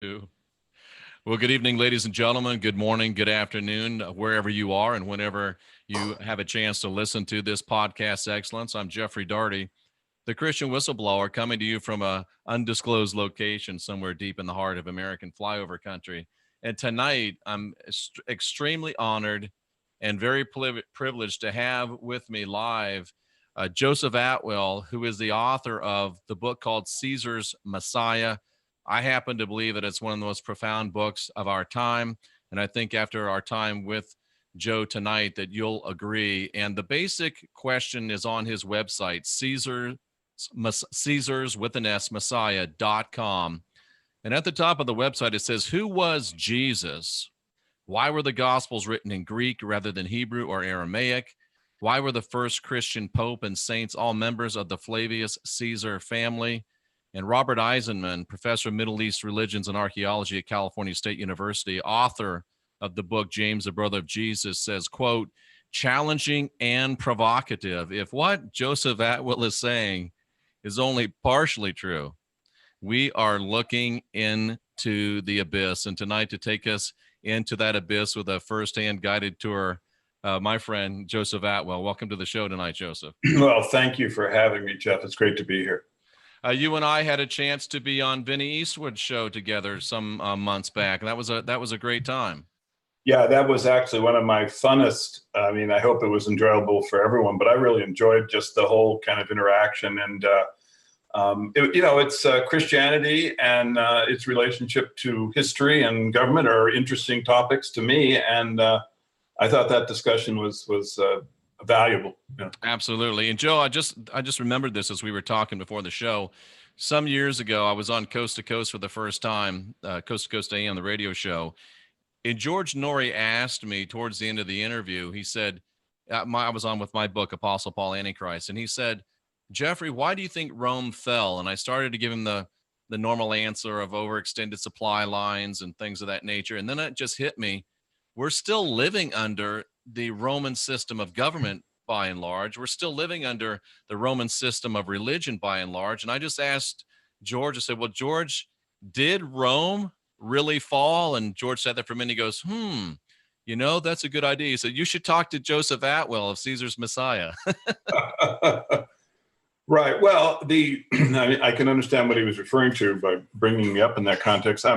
Well, good evening, ladies and gentlemen. Good morning, good afternoon, wherever you are and whenever you have a chance to listen to this podcast excellence. I'm Jeffrey Darty, the Christian Whistleblower, coming to you from a undisclosed location somewhere deep in the heart of American flyover country. And tonight, I'm extremely honored and very privileged to have with me live Joseph Atwill, who is the author of the book called Caesar's Messiah. I happen to believe that it's one of the most profound books of our time. And I think after our time with Joe tonight that you'll agree. And the basic question is on his website, Caesars with an S, Messiah.com. And at the top of the website, it says, who was Jesus? Why were the Gospels written in Greek rather than Hebrew or Aramaic? Why were the first Christian pope and saints all members of the Flavius Caesar family? And Robert Eisenman, professor of Middle East religions and archaeology at California State University, author of the book James, the Brother of Jesus, says, quote, challenging and provocative. If what Joseph Atwill is saying is only partially true, we are looking into the abyss. And tonight, to take us into that abyss with a firsthand guided tour, my friend Joseph Atwill. Welcome to the show tonight, Joseph. Well, thank you for having me, Jeff. It's great to be here. You and I had a chance to be on Vinnie Eastwood's show together some months back. That was a great time. Yeah, that was actually one of my funnest. I mean, I hope it was enjoyable for everyone, but I really enjoyed just the whole kind of interaction. And, it's Christianity and its relationship to history and government are interesting topics to me. And I thought that discussion was valuable. Yeah. Absolutely. And Joe, I just remembered this as we were talking before the show. Some years ago, I was on Coast to Coast for the first time, Coast to Coast AM, the radio show. And George Norrie asked me towards the end of the interview, he said, I was on with my book, Apostle Paul Antichrist. And he said, Jeffrey, why do you think Rome fell? And I started to give him the normal answer of overextended supply lines and things of that nature. And then it just hit me. We're still living under the Roman system of government by and large. We're still living under the Roman system of religion by and large. And I just asked George, I said, well, George, did Rome really fall? And George sat there for a minute. He goes, that's a good idea. He said, you should talk to Joseph Atwill of Caesar's Messiah. Right. Well, I can understand what he was referring to by bringing me up in that context.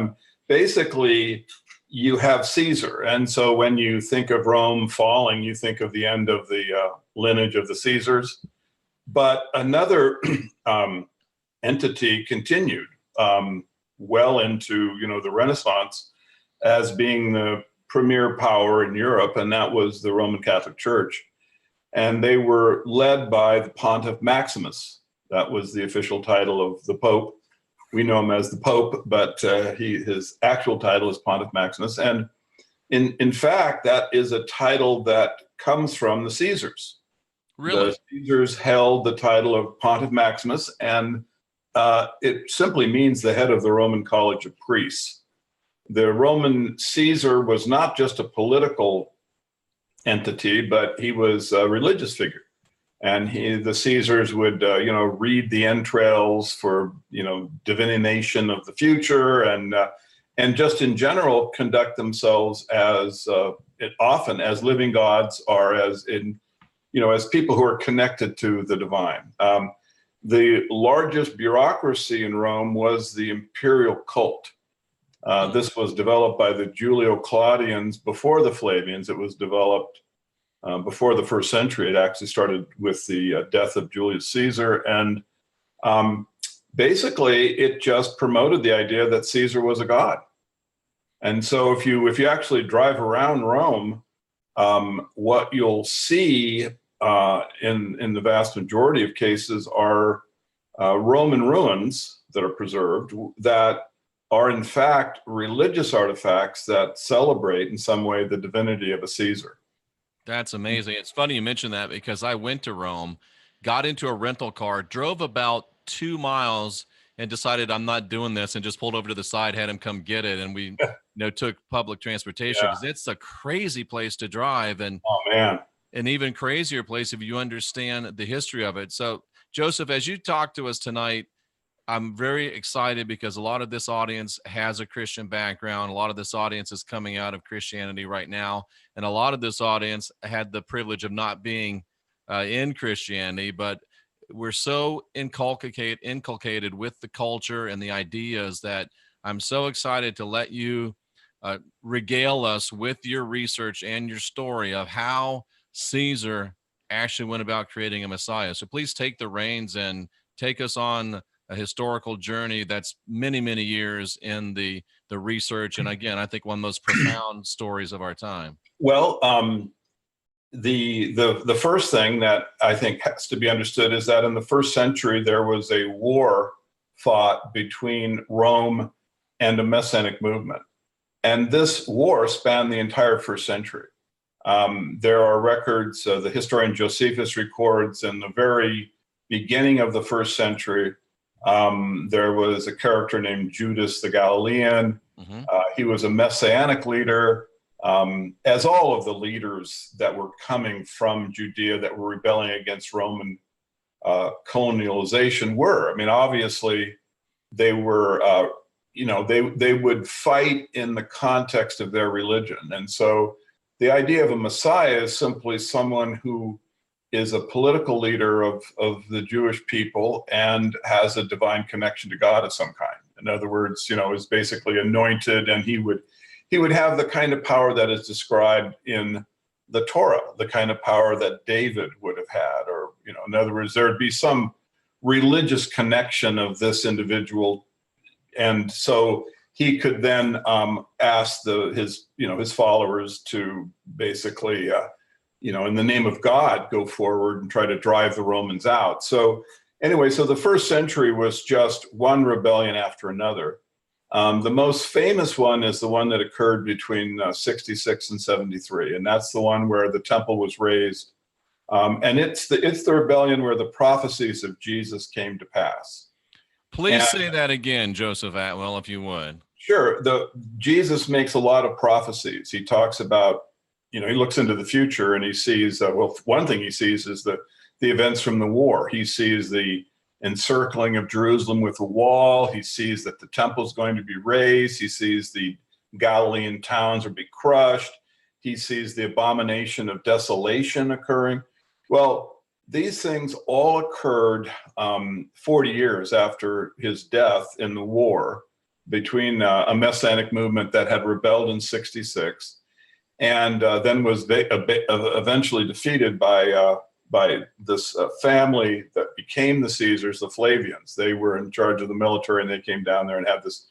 Basically, you have Caesar. And so when you think of Rome falling, you think of the end of the lineage of the Caesars. But another entity continued well into, the Renaissance as being the premier power in Europe, and that was the Roman Catholic Church. And they were led by the Pontiff Maximus. That was the official title of the Pope. We know him as the Pope, but his actual title is Pontiff Maximus. And in fact, that is a title that comes from the Caesars. Really? The Caesars held the title of Pontiff Maximus, and it simply means the head of the Roman College of Priests. The Roman Caesar was not just a political entity, but he was a religious figure. And the Caesars would, read the entrails for, divination of the future, and just in general conduct themselves as often as living gods, or as people who are connected to the divine. The largest bureaucracy in Rome was the imperial cult. This was developed by the Julio-Claudians before the Flavians. It was developed before the first century. It actually started with the death of Julius Caesar. And basically, it just promoted the idea that Caesar was a god. And so if you actually drive around Rome, what you'll see in the vast majority of cases are Roman ruins that are preserved that are in fact religious artifacts that celebrate in some way the divinity of a Caesar. That's amazing. It's funny you mentioned that because I went to Rome, got into a rental car, drove about 2 miles and decided I'm not doing this, and just pulled over to the side, had him come get it. And we took public transportation because it's a crazy place to drive. And oh man, an even crazier place if you understand the history of it. So Joseph, as you talk to us tonight, I'm very excited because a lot of this audience has a Christian background. A lot of this audience is coming out of Christianity right now. And a lot of this audience had the privilege of not being in Christianity, but we're so inculcated with the culture and the ideas that I'm so excited to let you regale us with your research and your story of how Caesar actually went about creating a Messiah. So please take the reins and take us on a historical journey that's many, many years in the research. And again, I think one of the most profound stories of our time. Well, the first thing that I think has to be understood is that in the first century there was a war fought between Rome and a Messianic movement, and this war spanned the entire first century. There are records. The historian Josephus records in the very beginning of the first century. There was a character named Judas the Galilean. Mm-hmm. He was a messianic leader, as all of the leaders that were coming from Judea that were rebelling against Roman colonialization were. I mean, obviously, they were, they would fight in the context of their religion. And so the idea of a Messiah is simply someone who is a political leader of the Jewish people and has a divine connection to God of some kind. In other words, is basically anointed, and he would have the kind of power that is described in the Torah, the kind of power that David would have had, or, in other words, there would be some religious connection of this individual. And so he could then ask his followers to basically, in the name of God, go forward and try to drive the Romans out. So anyway, so the first century was just one rebellion after another. The most famous one is the one that occurred between 66 and 73, and that's the one where the temple was razed. And it's the rebellion where the prophecies of Jesus came to pass. Please say that again, Joseph Atwill, if you would. Sure. Jesus makes a lot of prophecies. He talks about, he looks into the future and he sees, one thing he sees is the events from the war. He sees the encircling of Jerusalem with a wall. He sees that the temple is going to be razed. He sees the Galilean towns will be crushed. He sees the abomination of desolation occurring. Well, these things all occurred 40 years after his death in the war between a Messianic movement that had rebelled in 66 and then was eventually defeated by this family that became the Caesars, the Flavians. They were in charge of the military, and they came down there and had this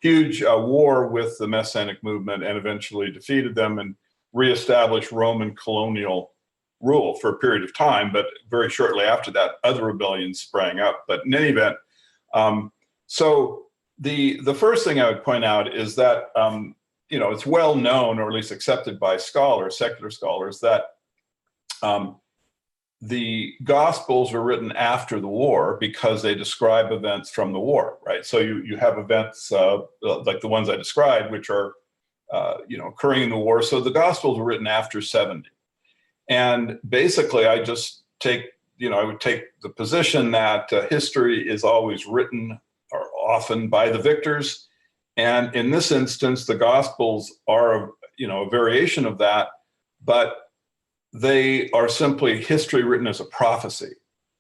huge war with the Messianic movement and eventually defeated them and reestablished Roman colonial rule for a period of time. But very shortly after that, other rebellions sprang up. But in any event, so the first thing I would point out is that it's well known, or at least accepted by scholars, secular scholars, that the Gospels were written after the war because they describe events from the war, right? So you have events like the ones I described, which are occurring in the war. So the Gospels were written after 70. And basically, I just take, I would take the position that history is always written, or often, by the victors. And in this instance, the Gospels are, a variation of that, but they are simply history written as a prophecy,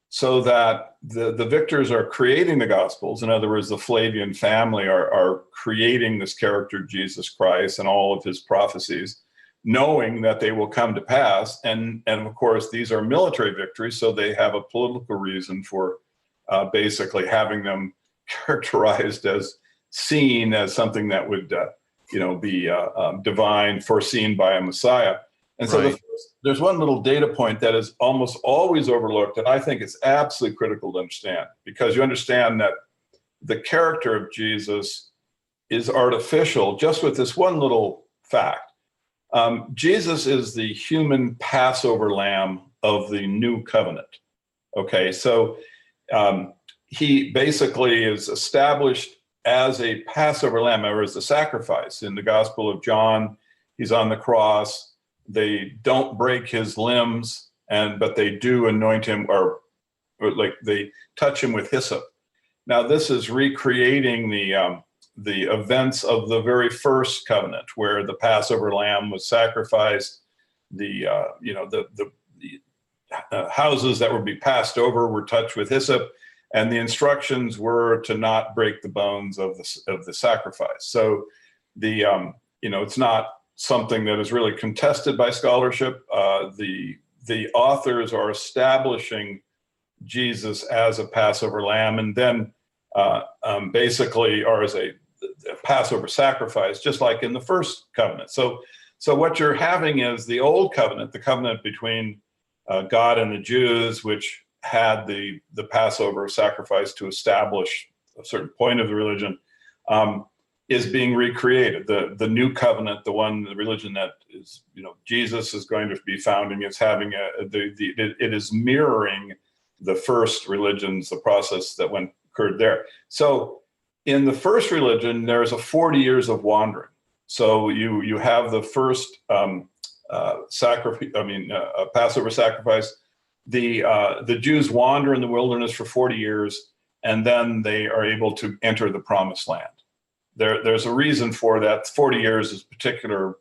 so that the victors are creating the Gospels. In other words, the Flavian family are creating this character, Jesus Christ, and all of his prophecies, knowing that they will come to pass. And of course, these are military victories, so they have a political reason for basically having them characterized as seen as something that would, be divine, foreseen by a Messiah. And so Right. there's one little data point that is almost always overlooked, and I think it's absolutely critical to understand, because you understand that the character of Jesus is artificial just with this one little fact. Jesus is the human Passover lamb of the new covenant. Okay, so he basically is established as a Passover lamb, or as a sacrifice. In the Gospel of John, he's on the cross. They don't break his limbs, but they do anoint him, or like they touch him with hyssop. Now, this is recreating the events of the very first covenant, where the Passover lamb was sacrificed. The houses that would be passed over were touched with hyssop, and the instructions were to not break the bones of the sacrifice. So it's not something that is really contested by scholarship. The authors are establishing Jesus as a Passover lamb, and then basically, or as a Passover sacrifice, just like in the first covenant. So what you're having is the old covenant, the covenant between God and the Jews, which had the Passover sacrifice to establish a certain point of the religion, is being recreated. The new covenant, the religion that is, Jesus is going to be founding, is having it is mirroring the first religions, the process that occurred there. So in the first religion, there's a 40 years of wandering. So you have the first Passover sacrifice. The Jews wander in the wilderness for 40 years, and then they are able to enter the promised land. There's a reason for that. 40 years is particular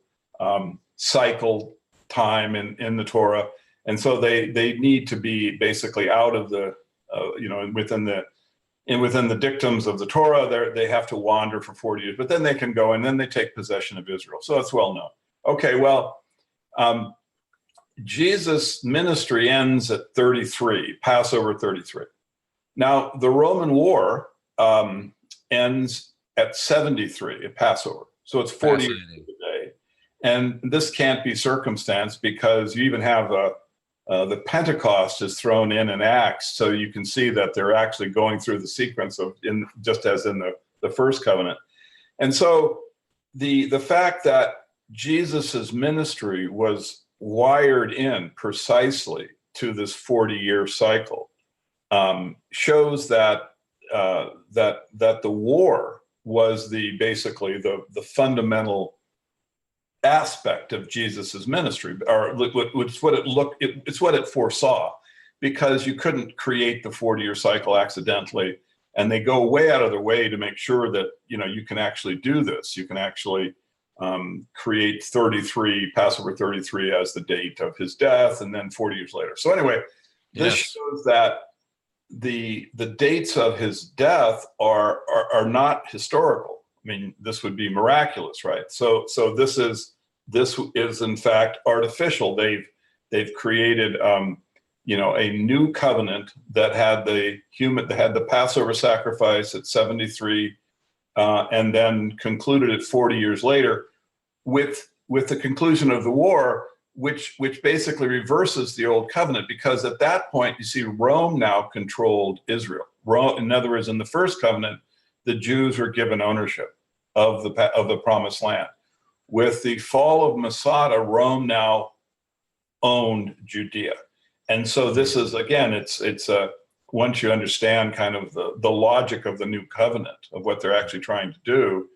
cycle time in the Torah, and so they need to be basically out of the within the dictums of the Torah. They have to wander for 40 years, but then they can go and then they take possession of Israel. So it's well known. Okay, well, Jesus' ministry ends at 33, Passover 33. Now, the Roman war ends at 73 at Passover. So it's 40 years today. And this can't be circumstance, because you even have the Pentecost is thrown in Acts. So you can see that they're actually going through the sequence just as in the first covenant. And so the fact that Jesus's ministry was wired in precisely to this 40-year cycle shows that the war was basically the fundamental aspect of Jesus's ministry, or it's what it foresaw, because you couldn't create the 40-year cycle accidentally, and they go way out of their way to make sure that you can actually do this. You can actually create Passover 33 as the date of his death, and then 40 years later. So anyway, this shows that the dates of his death are not historical. I mean, this would be miraculous, right? So this is in fact artificial. They've created a new covenant that had the Passover sacrifice at 73, and then concluded it 40 years later with the conclusion of the war, which basically reverses the old covenant, because at that point, you see, Rome now controlled Israel. In other words, in the first covenant, the Jews were given ownership of the promised land. With the fall of Masada, Rome now owned Judea. And so this is, again, it's once you understand kind of the logic of the new covenant, of what they're actually trying to do,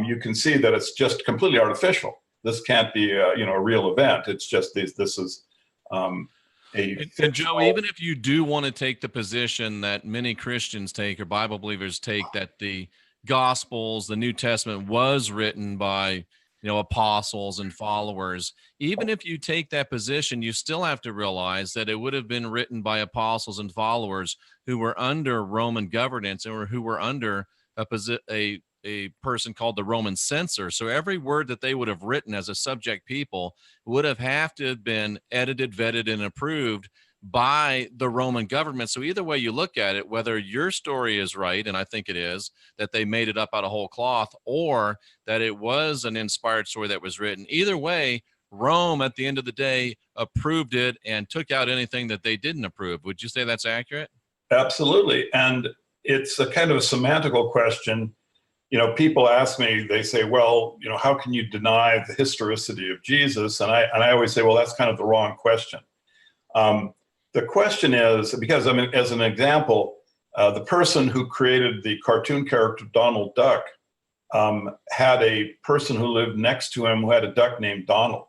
you can see that it's just completely artificial. This can't be a real event. It's just this is and Joe, even if you do want to take the position that many Christians take, or Bible believers take, that the Gospels, the New Testament, was written by apostles and followers, even if you take that position, you still have to realize that it would have been written by apostles and followers who were under Roman governance, or who were under a person called the Roman censor. So every word that they would have written as a subject people would have to have been edited, vetted, and approved by the Roman government. So either way you look at it, whether your story is right, and I think it is, that they made it up out of whole cloth, or that it was an inspired story that was written, either way, Rome at the end of the day approved it and took out anything that they didn't approve. Would you say that's accurate? Absolutely. And it's a kind of a semantical question. People ask me, they say, well, how can you deny the historicity of Jesus? And I always say, well, that's kind of the wrong question. The question is, because, as an example, the person who created the cartoon character Donald Duck had a person who lived next to him who had a duck named Donald.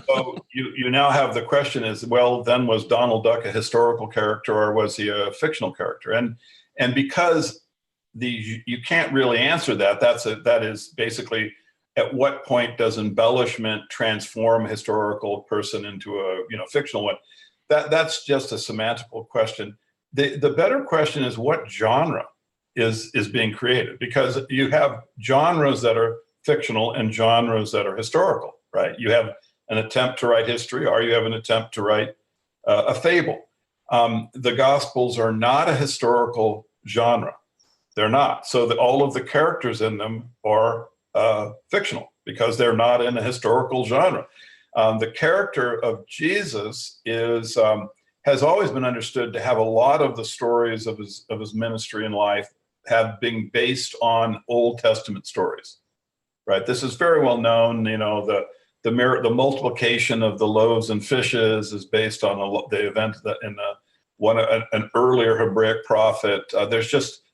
So you now have the question is, well, then was Donald Duck a historical character, or was he a fictional character? And because you can't really answer that, that is basically, at what point does embellishment transform a historical person into a fictional one? That's just a semantical question. The better question is, what genre is being created? Because you have genres that are fictional and genres that are historical, right? You have an attempt to write history, or you have an attempt to write a fable. The Gospels are not a historical genre. They're not. So all of the characters in them are fictional, because they're not in a historical genre. The character of Jesus has always been understood to have a lot of the stories of his ministry and life have been based on Old Testament stories, right? This is very well known. The multiplication of the loaves and fishes is based on the event that in an earlier Hebraic prophet.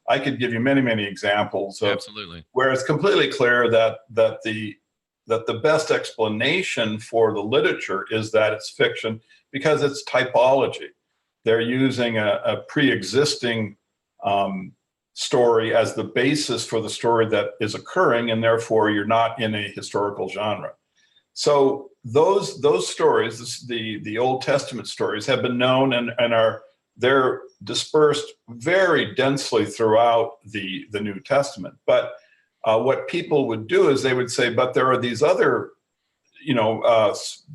I could give you many, many examples of Absolutely. where it's completely clear that the best explanation for the literature is that it's fiction, because it's typology. They're using a pre-existing story as the basis for the story that is occurring, and therefore you're not in a historical genre. So those stories, the Old Testament stories, have been known and they're dispersed very densely throughout the New Testament. But what people would do is they would say, but there are these other,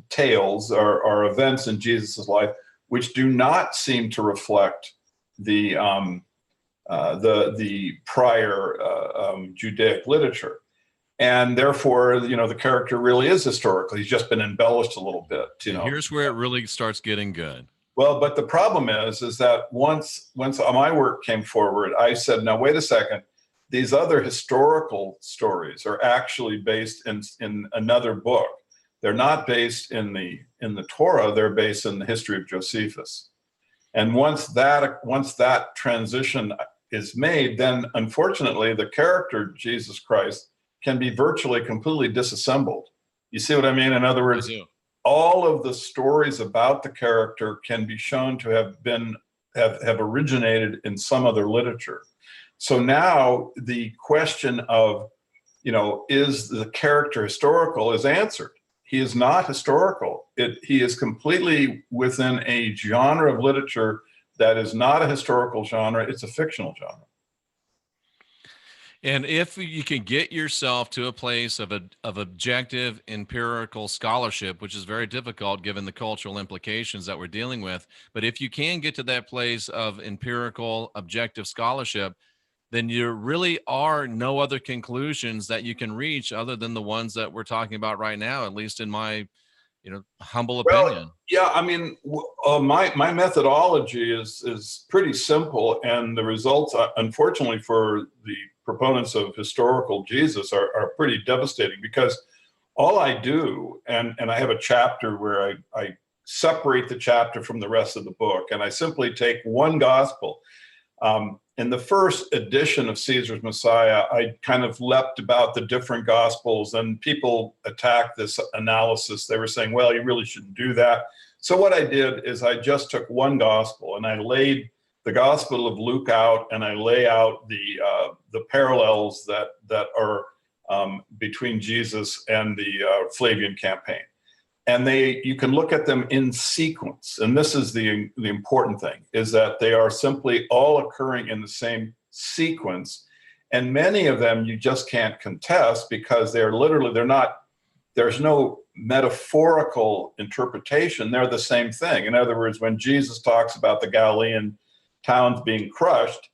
tales or events in Jesus's life which do not seem to reflect the prior Judaic literature, and therefore, the character really is historical. He's just been embellished a little bit. Here's where it really starts getting good. Well, but the problem is that once my work came forward, I said, now wait a second. These other historical stories are actually based in another book. They're not based in the Torah. They're based in the history of Josephus. And once that transition is made, then unfortunately the character Jesus Christ can be virtually completely disassembled. You see what I mean? In other words, all of the stories about the character can be shown to have originated in some other literature. So now the question of, is the character historical is answered. He is not historical. He is completely within a genre of literature that is not a historical genre. It's a fictional genre. And if you can get yourself to a place of objective empirical scholarship, which is very difficult given the cultural implications that we're dealing with, but if you can get to that place of empirical objective scholarship, then there really are no other conclusions that you can reach other than the ones that we're talking about right now, at least in my, humble opinion. Yeah, I mean, my methodology is pretty simple, and the results, unfortunately for the proponents of historical Jesus, are pretty devastating, because all I do, and I have a chapter where I separate the chapter from the rest of the book, and I simply take one gospel. In the first edition of Caesar's Messiah, I kind of leapt about the different gospels, and people attacked this analysis. They were saying, well, you really shouldn't do that. So what I did is I just took one gospel and I laid the Gospel of Luke out, and I lay out the parallels that are between Jesus and the Flavian campaign. And you can look at them in sequence. And this is the important thing, is that they are simply all occurring in the same sequence. And many of them you just can't contest, because there's no metaphorical interpretation. They're the same thing. In other words, when Jesus talks about the Galilean towns being crushed,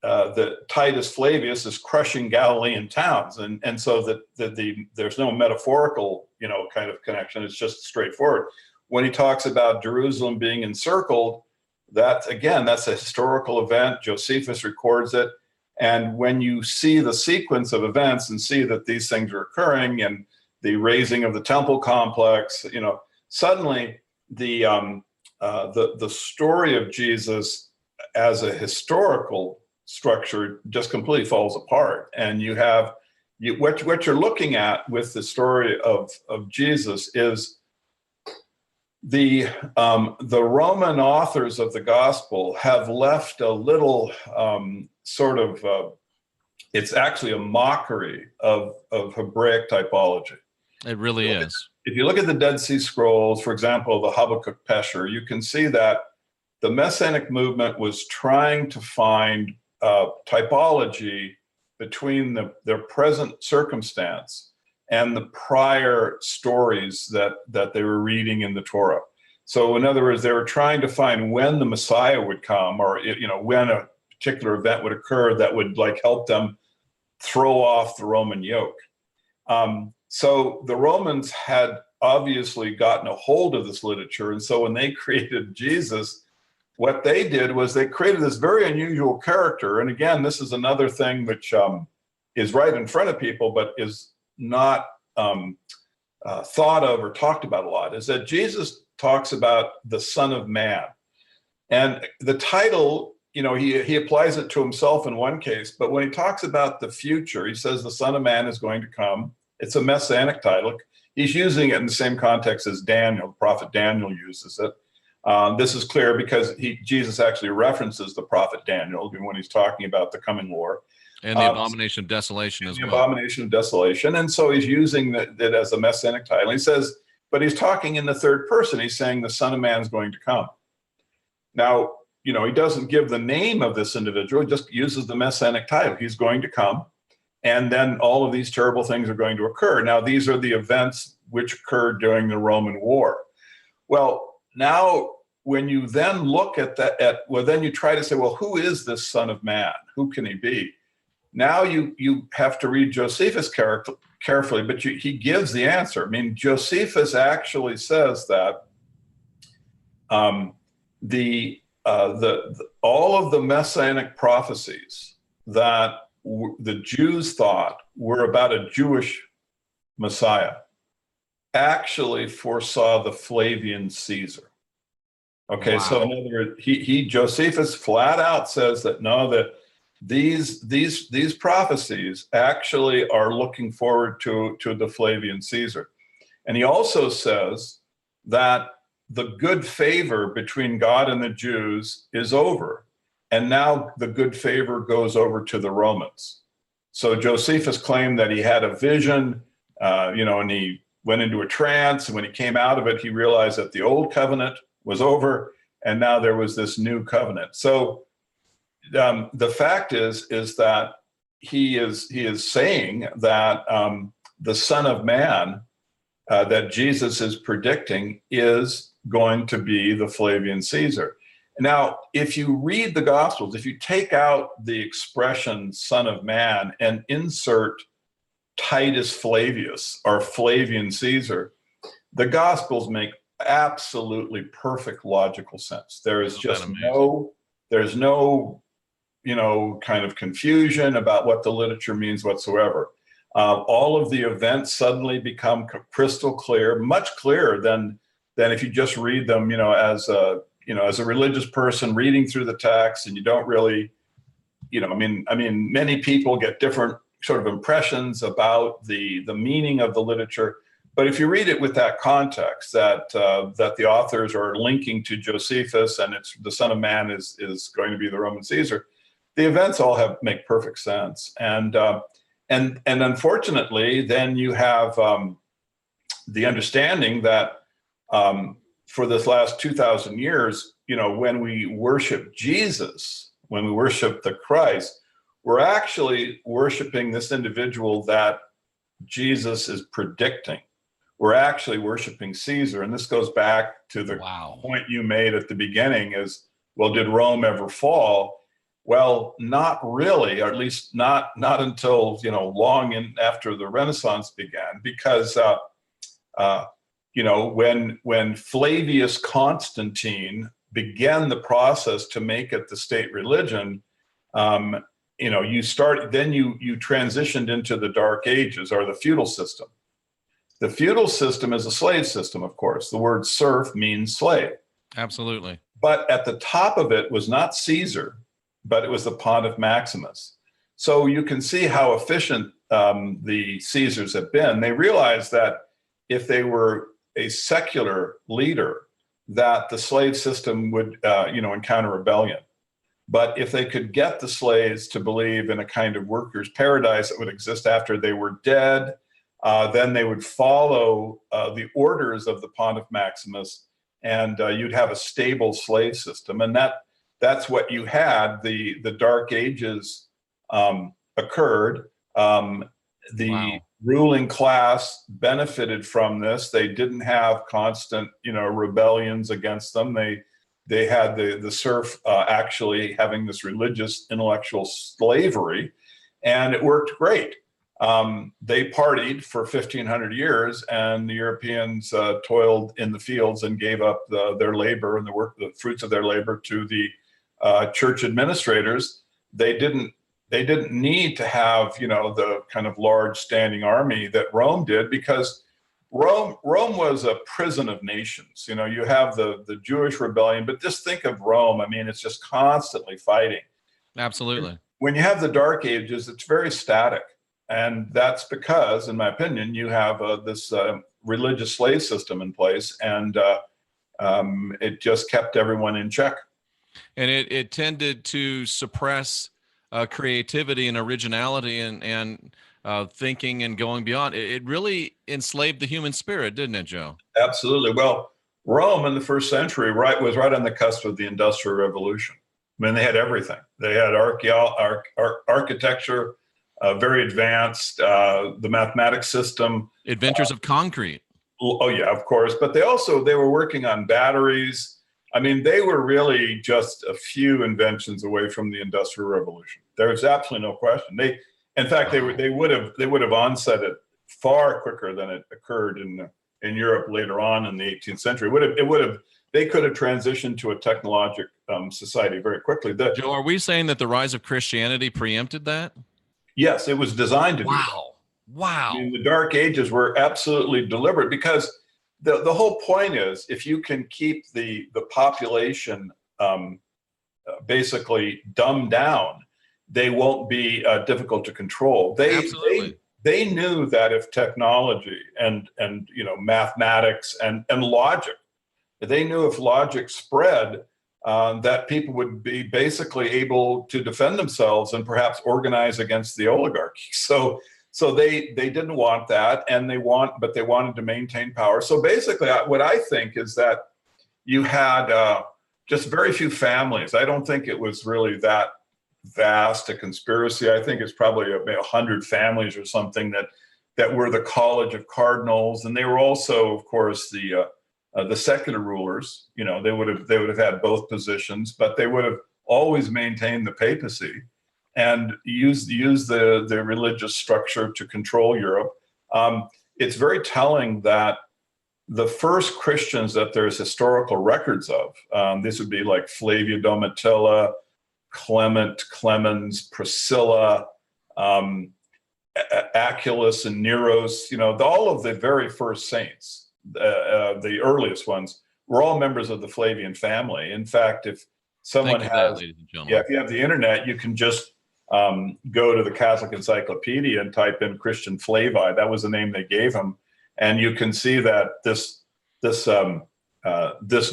the Titus Flavius is crushing Galilean towns, and so there's no metaphorical kind of connection. It's just straightforward. When he talks about Jerusalem being encircled, that's a historical event. Josephus records it, and when you see the sequence of events and see that these things are occurring, and the razing of the temple complex, suddenly the story of Jesus as a historical structure just completely falls apart. And what you're looking at with the story of Jesus is the Roman authors of the gospel have left a little sort of it's actually a mockery of Hebraic typology. It really is. If you look at the Dead Sea Scrolls, for example, the Habakkuk Pesher, you can see that the Messianic movement was trying to find typology between their present circumstance and the prior stories that they were reading in the Torah. So in other words, they were trying to find when the Messiah would come, or when a particular event would occur that would like help them throw off the Roman yoke. So the Romans had obviously gotten a hold of this literature. And so when they created Jesus, what they did was they created this very unusual character. And again, this is another thing which is right in front of people, but is not thought of or talked about a lot, is that Jesus talks about the Son of Man. And the title, he applies it to himself in one case, but when he talks about the future, he says the Son of Man is going to come. It's a messianic title. He's using it in the same context as Daniel, the prophet Daniel uses it. This is clear because Jesus actually references the prophet Daniel when he's talking about the coming war. And the abomination of desolation as well. The abomination of desolation. And so he's using it as a messianic title. He says, but he's talking in the third person. He's saying the Son of Man is going to come. Now, he doesn't give the name of this individual, he just uses the messianic title. He's going to come. And then all of these terrible things are going to occur. Now, these are the events which occurred during the Roman war. Well, now, when you then look at that, then you try to say, well, who is this Son of Man? Who can he be? Now you have to read Josephus carefully, but he gives the answer. I mean, Josephus actually says that all of the messianic prophecies that the Jews thought were about a Jewish Messiah actually foresaw the Flavian Caesar. Okay, wow. So in other words, Josephus flat out says that no, that these prophecies actually are looking forward to the Flavian Caesar. And he also says that the good favor between God and the Jews is over. And now the good favor goes over to the Romans. So Josephus claimed that he had a vision, and he went into a trance. And when he came out of it, he realized that the old covenant was over, and now there was this new covenant. So the fact is that he is saying that the Son of Man that Jesus is predicting is going to be the Flavian Caesar. Now, if you read the Gospels, if you take out the expression Son of Man and insert Titus Flavius or Flavian Caesar, the Gospels make absolutely perfect logical sense. There is just no kind of confusion about what the literature means whatsoever. All of the events suddenly become crystal clear, much clearer than if you just read them, as a religious person reading through the text, and you don't really, many people get different sort of impressions about the meaning of the literature. But if you read it with that context, that the authors are linking to Josephus, and it's the Son of Man is going to be the Roman Caesar, the events all make perfect sense. And unfortunately, then you have the understanding that for this last 2,000 years, when we worship Jesus, when we worship the Christ, we're actually worshiping this individual that Jesus is predicting. We're actually worshiping Caesar. And this goes back to the point you made at the beginning is, well, did Rome ever fall? Well, not really, or at least not until, long after the Renaissance began, because, when Flavius Constantine began the process to make it the state religion, you transitioned into the Dark Ages, or the feudal system. The feudal system is a slave system, of course. The word serf means slave. Absolutely. But at the top of it was not Caesar, but it was the Pontiff Maximus. So you can see how efficient the Caesars have been. They realized that if they were a secular leader, that the slave system would, encounter rebellion. But if they could get the slaves to believe in a kind of workers' paradise that would exist after they were dead, then they would follow the orders of the Pontiff Maximus, and you'd have a stable slave system. And that's what you had. The Dark Ages occurred. The ruling class benefited from this. They didn't have constant, rebellions against them. They had the serf actually having this religious intellectual slavery, and it worked great. They partied for 1,500 years, and the Europeans toiled in the fields and gave up their labor and the fruits of their labor to the church administrators. They didn't need to have, the kind of large standing army that Rome did, because Rome was a prison of nations. You have the Jewish rebellion, but just think of Rome. I mean, it's just constantly fighting. Absolutely. When you have the Dark Ages, it's very static. And that's because, in my opinion, you have this religious slave system in place, and it just kept everyone in check. And it tended to suppress creativity and originality and thinking and going beyond. It really enslaved the human spirit, didn't it, Joe? Absolutely. Well, Rome in the first century was right on the cusp of the Industrial Revolution. I mean, they had everything. They had architecture, very advanced, the mathematics system. Inventors of concrete. Oh, yeah, of course. But they were working on batteries. I mean, they were really just a few inventions away from the Industrial Revolution. There was absolutely no question. In fact, they would have onset it far quicker than it occurred in Europe later on in the 18th century. They could have transitioned to a technologic society very quickly. Joe, are we saying that the rise of Christianity preempted that? Yes, it was designed to do that. Wow. I mean, the Dark Ages were absolutely deliberate, because the whole point is, if you can keep the population basically dumbed down, they won't be difficult to control. They knew that if technology and mathematics and logic, they knew if logic spread, that people would be basically able to defend themselves and perhaps organize against the oligarchy. So they didn't want that, but they wanted to maintain power. So basically, what I think is that you had just very few families. I don't think it was really that vast a conspiracy. I think it's probably about 100 families or something that were the College of Cardinals, and they were also, of course, the secular rulers. They would have had both positions, but they would have always maintained the papacy and use the religious structure to control Europe. It's very telling that the first Christians that there's historical records of, this would be like Flavia Domitilla, Clement, Clemens, Priscilla, Aculus and Neros, all of the very first saints, the earliest ones, were all members of the Flavian family. In fact, if someone if you have the internet, you can just go to the Catholic Encyclopedia and type in Christian Flavi. That was the name they gave him, and you can see that this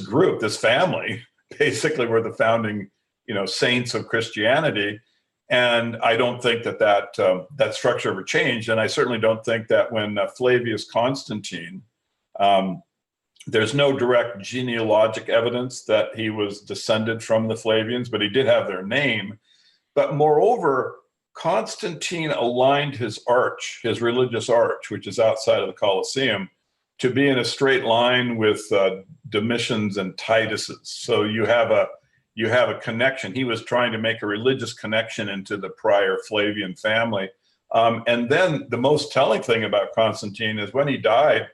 group, this family, basically were the founding, saints of Christianity. And I don't think that structure ever changed. And I certainly don't think that when Flavius Constantine, there's no direct genealogic evidence that he was descended from the Flavians, but he did have their name. But moreover, Constantine aligned his arch, his religious arch, which is outside of the Colosseum, to be in a straight line with Domitian's and Titus's. So you have a connection. He was trying to make a religious connection into the prior Flavian family. And then the most telling thing about Constantine is when he died,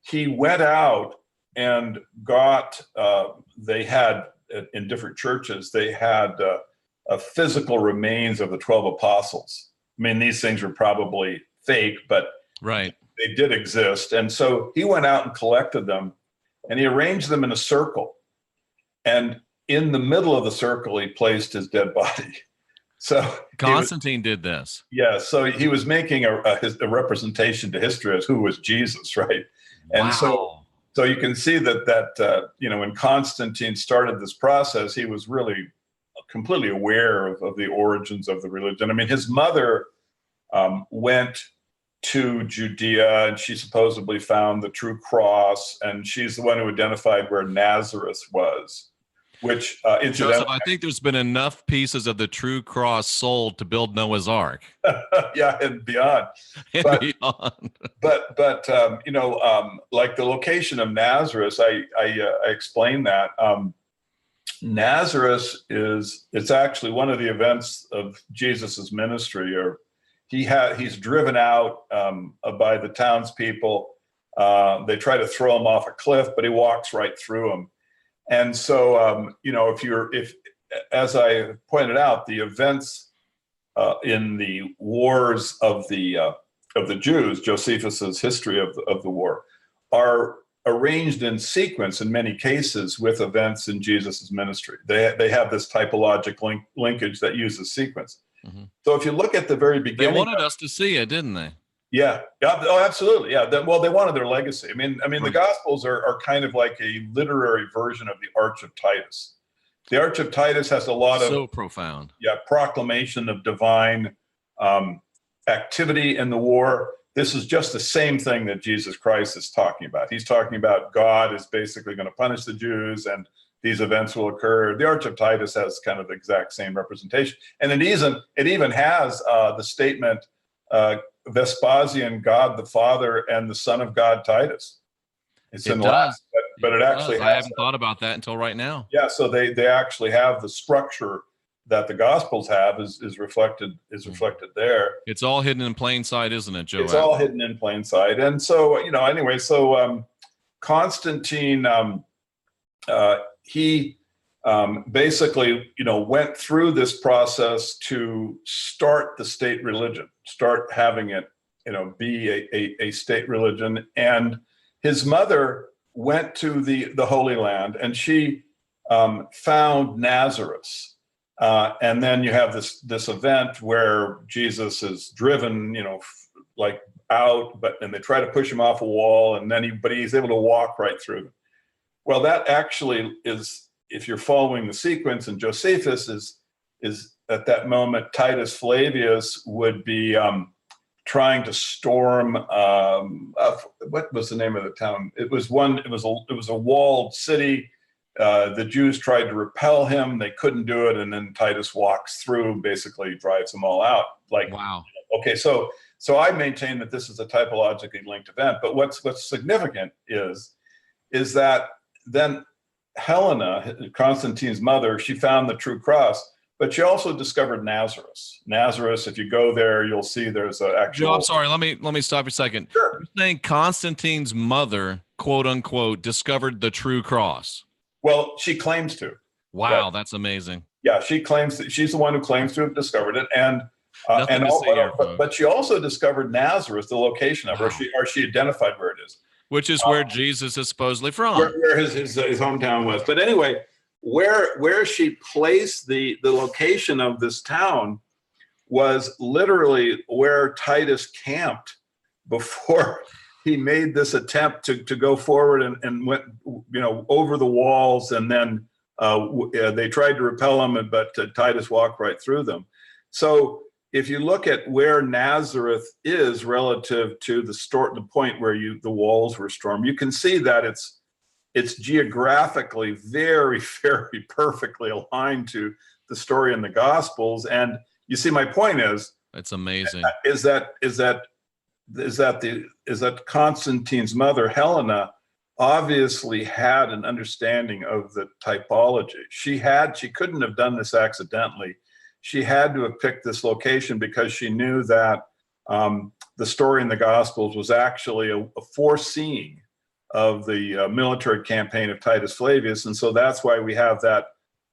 he went out and got, they had in different churches, they had physical remains of the 12 apostles. I mean, these things were probably fake, but right, they did exist. And so he went out and collected them, and he arranged them in a circle. And in the middle of the circle, he placed his dead body. So Constantine did this. Yeah. So he was making a representation to history as who was Jesus, right? And so you can see that when Constantine started this process, he was really completely aware of the origins of the religion. I mean, his mother went to Judea, and she supposedly found the true cross, and she's the one who identified where Nazareth was, which Joseph, incidentally, I think there's been enough pieces of the true cross sold to build Noah's Ark. yeah, and beyond. And But beyond. like the location of Nazareth, I explained that. Nazareth it's actually one of the events of Jesus's ministry, or he's driven out by the townspeople. They try to throw him off a cliff, but he walks right through them. And so, if as I pointed out, the events in the wars of the Jews, Josephus's history of the war, are arranged in sequence in many cases with events in Jesus's ministry. They have this typologic linkage that uses sequence. Mm-hmm. So if you look at the very beginning, they wanted us to see it, didn't they? Yeah. Oh, absolutely. Yeah. They wanted their legacy. I mean, right. The Gospels are kind of like a literary version of the Arch of Titus. The Arch of Titus has a lot of so profound. Yeah, proclamation of divine activity in the war. This is just the same thing that Jesus Christ is talking about. He's talking about God is basically going to punish the Jews, and these events will occur. The Arch of Titus has kind of the exact same representation, and it even has the statement, Vespasian, God the Father, and the Son of God, Titus. It's in Latin, but it actually has. I haven't thought about that until right now. Yeah, so they actually have the structure that the Gospels have is reflected there. It's all hidden in plain sight, isn't it, Joe? It's all hidden in plain sight. And so, anyway, so Constantine, he basically, went through this process to start the state religion, start having it, be a state religion. And his mother went to the Holy Land, and she found Nazareth. And then you have this event where Jesus is driven, out, and they try to push him off a wall, and then he's able to walk right through them. Well, that actually is, if you're following the sequence, and Josephus is at that moment, Titus Flavius would be trying to storm. What was the name of the town? It was a walled city. The Jews tried to repel him. They couldn't do it. And then Titus walks through, basically drives them all out. Wow. Okay. So I maintain that this is a typologically linked event, but what's significant is that then Helena, Constantine's mother, she found the true cross, but she also discovered Nazareth. Nazareth, if you go there, you'll see there's an actual. Joe, I'm sorry. Let me stop you a second. Sure. You're saying Constantine's mother, quote unquote, discovered the true cross. Well, she claims to. Wow, yeah. That's amazing. Yeah, she claims that she's the one who claims to have discovered it, but she also discovered Nazareth, the location of, wow. or she identified where it is, which is where Jesus is supposedly from, where his hometown was. But anyway, where she placed the location of this town was literally where Titus camped before he made this attempt to go forward and went, over the walls, and then they tried to repel him, but Titus walked right through them. So if you look at where Nazareth is relative to the point where the walls were stormed, you can see that it's geographically very, very perfectly aligned to the story in the Gospels. And you see, my point is, it's amazing. Is that Constantine's mother, Helena, obviously had an understanding of the typology. She couldn't have done this accidentally. She had to have picked this location because she knew that the story in the Gospels was actually a foreseeing of the military campaign of Titus Flavius. And so that's why we have that,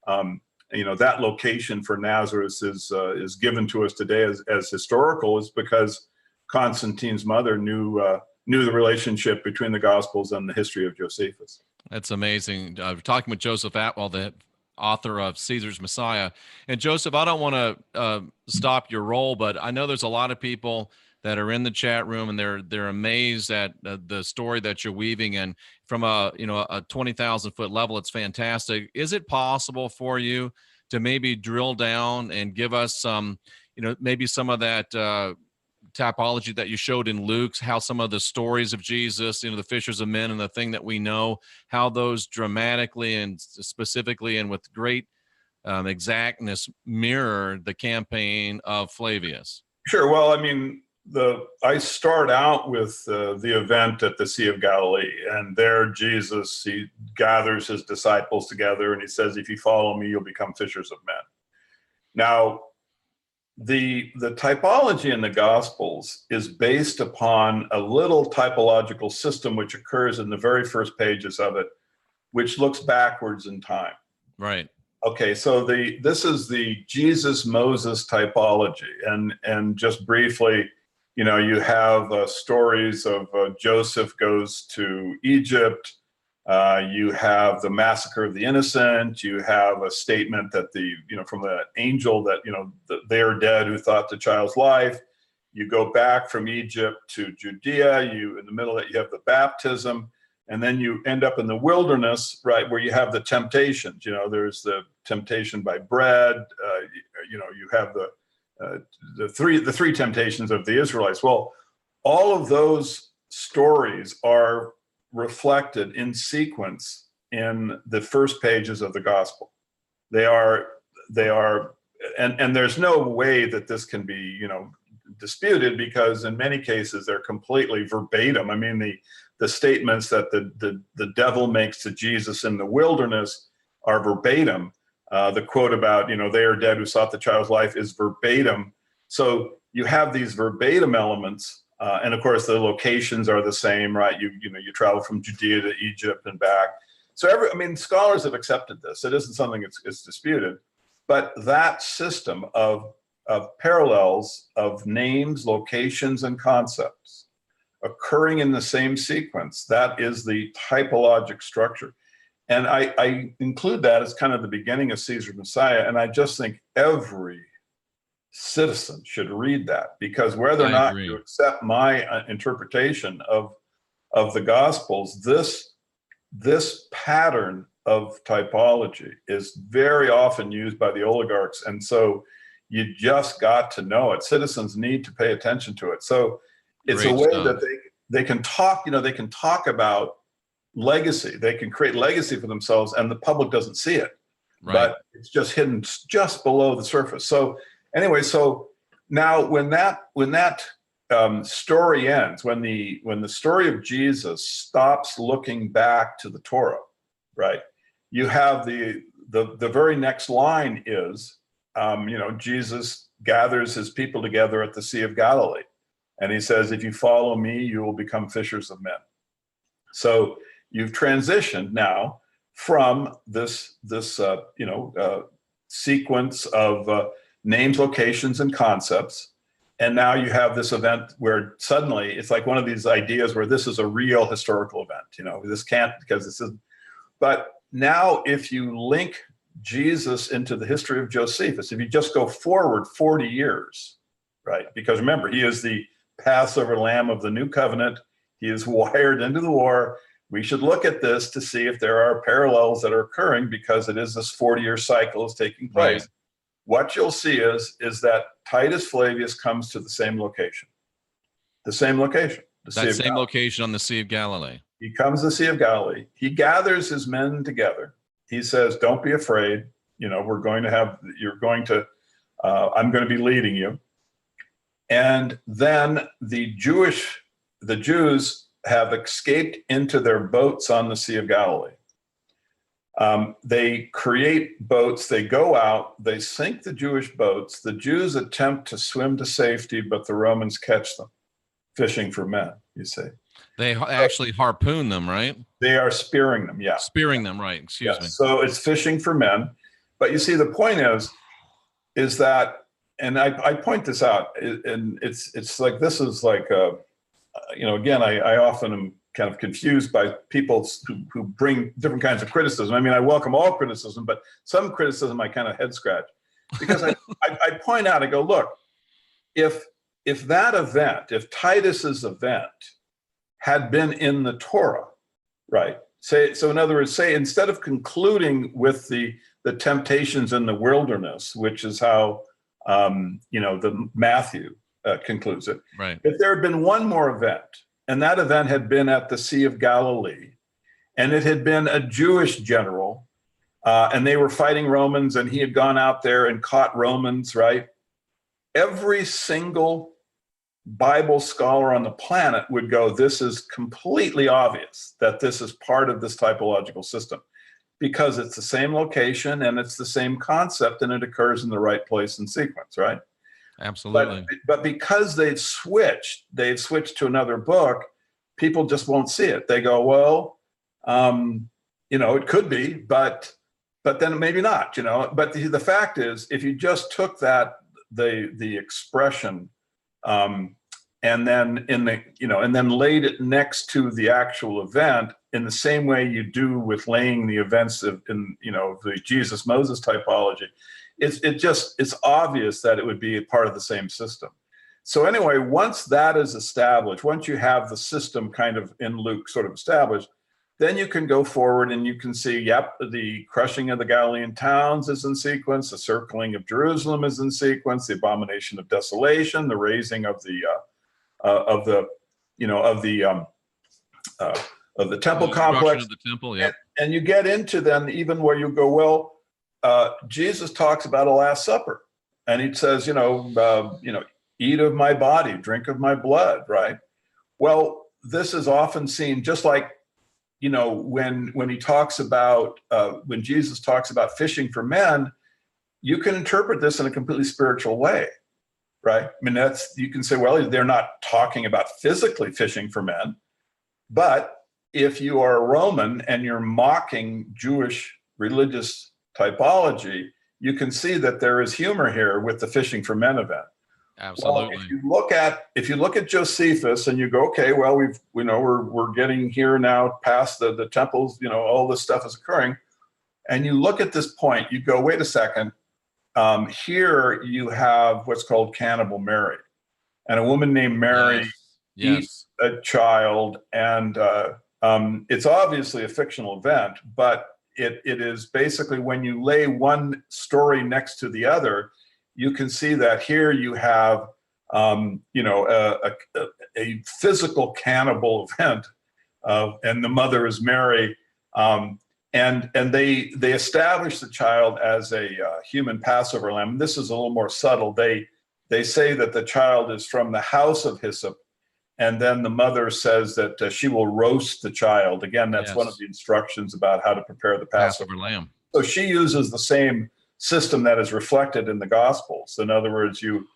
that location for Nazareth is given to us today as historical, is because Constantine's mother knew the relationship between the Gospels and the history of Josephus. That's amazing. We're talking with Joseph Atwill, the author of Caesar's Messiah. And Joseph, I don't want to stop your role, but I know there's a lot of people that are in the chat room, and they're amazed at the story that you're weaving. And from a 20,000 foot level, it's fantastic. Is it possible for you to maybe drill down and give us some, maybe some of that typology that you showed in Luke's, how some of the stories of Jesus, the fishers of men and the thing that we know, how those dramatically and specifically and with great exactness mirror the campaign of Flavius? Sure. Well, I mean, I start out with the event at the Sea of Galilee, and there Jesus, he gathers his disciples together and he says, if you follow me, you'll become fishers of men. Now, the typology in the Gospels is based upon a little typological system which occurs in the very first pages of it, which looks backwards in time. Right. Okay, so this is the Jesus-Moses typology, and just briefly, you have stories of Joseph goes to Egypt. You have the massacre of the innocent. You have a statement that from the angel that, they are dead who thought the child's life. You go back from Egypt to Judea. In the middle of it, you have the baptism. And then you end up in the wilderness, right, where you have the temptations. There's the temptation by bread. You have the three temptations of the Israelites. Well, all of those stories are reflected in sequence in the first pages of the gospel. They are, and there's no way that this can be, disputed, because in many cases they're completely verbatim. I mean, the statements that the devil makes to Jesus in the wilderness are verbatim. The quote about, they are dead who sought the child's life is verbatim. So you have these verbatim elements. And of course, the locations are the same, right? You travel from Judea to Egypt and back. So scholars have accepted this. It isn't something it's disputed. But that system of parallels of names, locations, and concepts occurring in the same sequence, that is the typologic structure. And I include that as kind of the beginning of Caesar's Messiah. And I just think every citizen should read that, because whether or not you accept my interpretation of the Gospels, this pattern of typology is very often used by the oligarchs. And so you just got to know it. Citizens need to pay attention to it. So it's a way that they can talk, they can talk about legacy. They can create legacy for themselves, and the public doesn't see it. Right. But it's just hidden just below the surface. So anyway, so now when that story ends, when the story of Jesus stops looking back to the Torah, right? You have the very next line is, Jesus gathers his people together at the Sea of Galilee, and he says, "If you follow me, you will become fishers of men." So you've transitioned now from this sequence of names, locations, and concepts. And now you have this event where suddenly it's like one of these ideas where this is a real historical event. This can't, because this is, but now if you link Jesus into the history of Josephus, if you just go forward 40 years, right? Because remember, he is the Passover lamb of the new covenant. He is wired into the war. We should look at this to see if there are parallels that are occurring, because it is this 40-year cycle is taking place. Right. What you'll see is that Titus Flavius comes to the same location. The same location. That same location on the Sea of Galilee. He comes to the Sea of Galilee. He gathers his men together. He says, "Don't be afraid. I'm going to be leading you." And then the Jews have escaped into their boats on the Sea of Galilee. They create boats, they go out, they sink the Jewish boats. The Jews attempt to swim to safety, but the Romans catch them, fishing for men, you see. They actually harpoon them, right? They are spearing them, yeah. Spearing them, right, excuse me. So it's fishing for men. But you see, the point is that, and I point this out, and it's like, this is like, again, I often am kind of confused by people who bring different kinds of criticism. I mean, I welcome all criticism, but some criticism I kind of head scratch, because I point out, I go, look, if that event, if Titus's event had been in the Torah, right? So in other words, say instead of concluding with the the temptations in the wilderness, which is how the Matthew concludes it. Right. If there had been one more event, and that event had been at the Sea of Galilee, and it had been a Jewish general, and they were fighting Romans, and he had gone out there and caught Romans, right? Every single Bible scholar on the planet would go, this is completely obvious that this is part of this typological system, because it's the same location and it's the same concept, and it occurs in the right place and sequence, right? Absolutely. But because they've switched to another book, people just won't see it. They go, well, it could be, but then maybe not, But the fact is, if you just took the expression, and then and then laid it next to the actual event in the same way you do with laying the events in the Jesus Moses typology, it's obvious that it would be a part of the same system. So anyway, once that is established, once you have the system kind of in Luke sort of established, then you can go forward and you can see, yep, the crushing of the Galilean towns is in sequence, the circling of Jerusalem is in sequence, the abomination of desolation, the raising of the temple complex, of the temple, yeah. And you get into then even where you go, well, Jesus talks about a Last Supper, and he says, eat of my body, drink of my blood, right? Well, this is often seen just like, when he talks about, when Jesus talks about fishing for men, you can interpret this in a completely spiritual way, right? I mean, you can say, well, they're not talking about physically fishing for men, but if you are a Roman and you're mocking Jewish religious typology, you can see that there is humor here with the fishing for men event. Absolutely. Well, if you look at Josephus and you go, okay, well, we're getting here now past the temples, all this stuff is occurring, and you look at this point, you go, wait a second, here you have what's called Cannibal Mary, and a woman named Mary eats a child, and it's obviously a fictional event, but it is basically, when you lay one story next to the other, you can see that here you have, a physical cannibal event, and the mother is Mary, and they establish the child as a human Passover lamb. This is a little more subtle. They say that the child is from the house of hyssop, and then the mother says that she will roast the child. Again, that's one of the instructions about how to prepare the Passover lamb. So she uses the same system that is reflected in the Gospels. In other words, you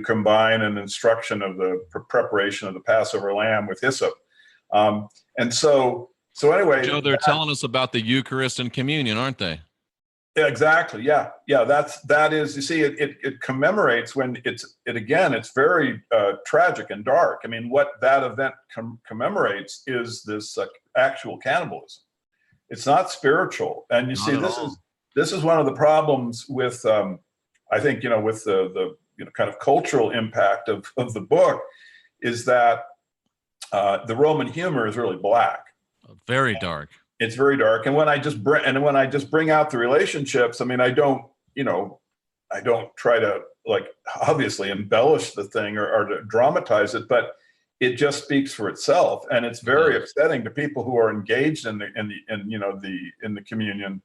combine an instruction of the preparation of the Passover lamb with hyssop. And so anyway, Joe, they're telling us about the Eucharist and communion, aren't they? Exactly. Yeah. That is, you see, it commemorates when it's very tragic and dark. I mean, what that event commemorates is this actual cannibalism. It's not spiritual. And you see, this is one of the problems with, I think, with the kind of cultural impact of the book, is that the Roman humor is really black. Very dark. It's very dark. And when I just bring out the relationships, I mean, I don't try to obviously embellish the thing or to dramatize it, but it just speaks for itself. And it's very upsetting to people who are engaged in the communion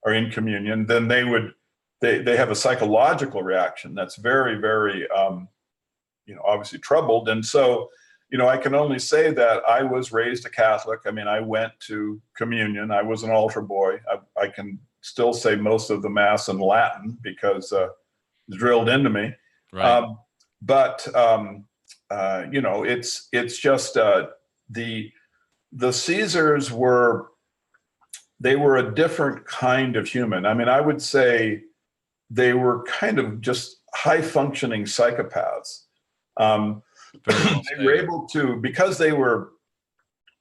or in communion. Then they have a psychological reaction that's very, very obviously troubled. And so I can only say that I was raised a Catholic. I mean, I went to communion. I was an altar boy. I can still say most of the Mass in Latin because it's drilled into me. Right. It's just the Caesars were a different kind of human. I mean, I would say they were kind of just high-functioning psychopaths. They were able to, because they were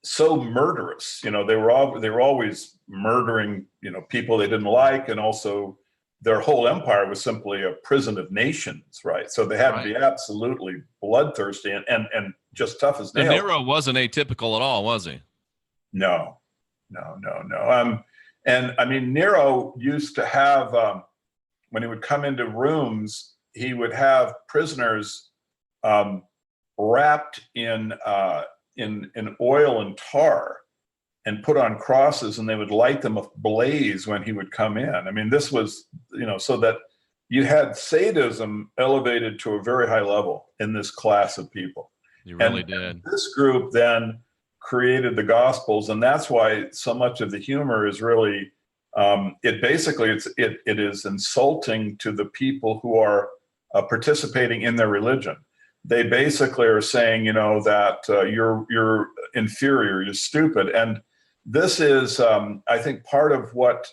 so murderous, they were always murdering, people they didn't like, and also their whole empire was simply a prison of nations, right? So they had to be absolutely bloodthirsty and just tough as nails. Nero wasn't atypical at all, was he? No. And I mean, Nero used to have, when he would come into rooms, he would have prisoners wrapped in oil and tar and put on crosses, and they would light them ablaze when he would come in. I mean, this was, so that you had sadism elevated to a very high level in this class of people. You really did. And this group then created the Gospels, and that's why so much of the humor is really, it is insulting to the people who are participating in their religion. They basically are saying, that you're inferior, you're stupid, and this is, I think, part of what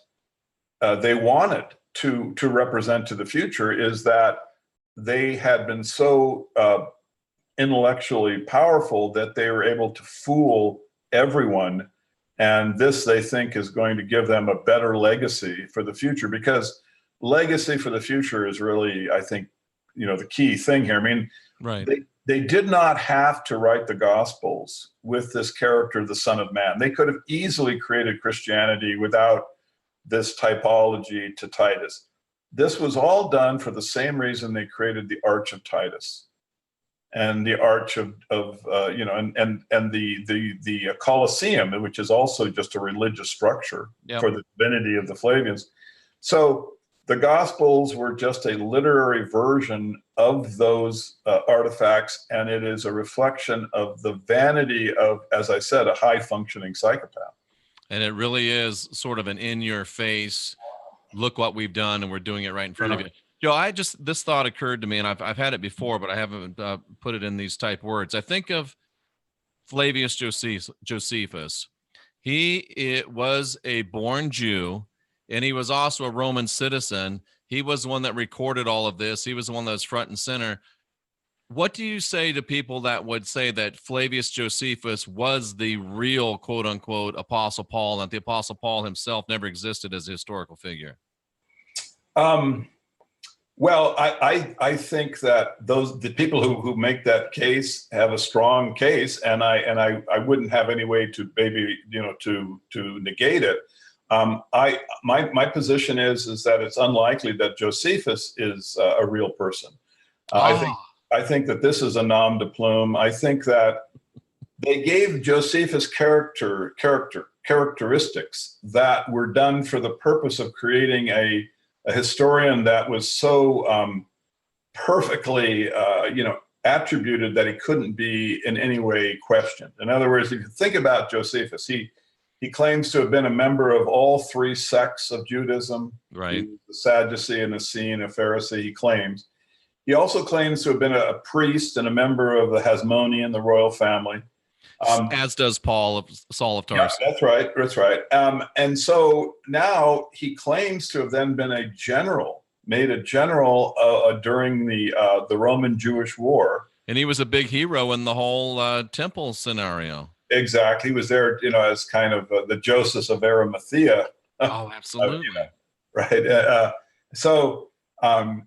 they wanted to represent to the future is that they had been so intellectually powerful that they were able to fool everyone. And this, they think, is going to give them a better legacy for the future, because legacy for the future is really, I think, the key thing here. I mean, right. They did not have to write the Gospels with this character, the Son of Man. They could have easily created Christianity without this typology to Titus. This was all done for the same reason they created the Arch of Titus and the Arch of the Colosseum, which is also just a religious structure for the divinity of the Flavians. So the Gospels were just a literary version of those artifacts, and it is a reflection of the vanity of, as I said, a high-functioning psychopath. And it really is sort of an in-your-face, look what we've done, and we're doing it right in front of you. Joe, this thought occurred to me, and I've had it before, but I haven't put it in these type words. I think of Flavius Josephus. He was a born Jew, and he was also a Roman citizen. He was the one that recorded all of this. He was the one that was front and center. What do you say to people that would say that Flavius Josephus was the real, quote unquote, Apostle Paul, and that the Apostle Paul himself never existed as a historical figure? Well, I think that the people who make that case have a strong case, and I wouldn't have any way to to negate it. My position is that it's unlikely that Josephus is a real person. I think that this is a nom de plume. I think that they gave Josephus characteristics that were done for the purpose of creating a historian that was so perfectly attributed that he couldn't be in any way questioned. In other words, if you think about Josephus, he claims to have been a member of all three sects of Judaism, right? The Sadducee, a Essene, a Pharisee. He claims. He also claims to have been a priest and a member of the Hasmonean, the royal family. As does Saul of Tarsus. Yeah, that's right. And so now he claims to have then been made a general during the Roman Jewish War. And he was a big hero in the whole temple scenario. Exactly. He was there, as kind of the Joseph of Arimathea. Oh, absolutely. Right. So anyway,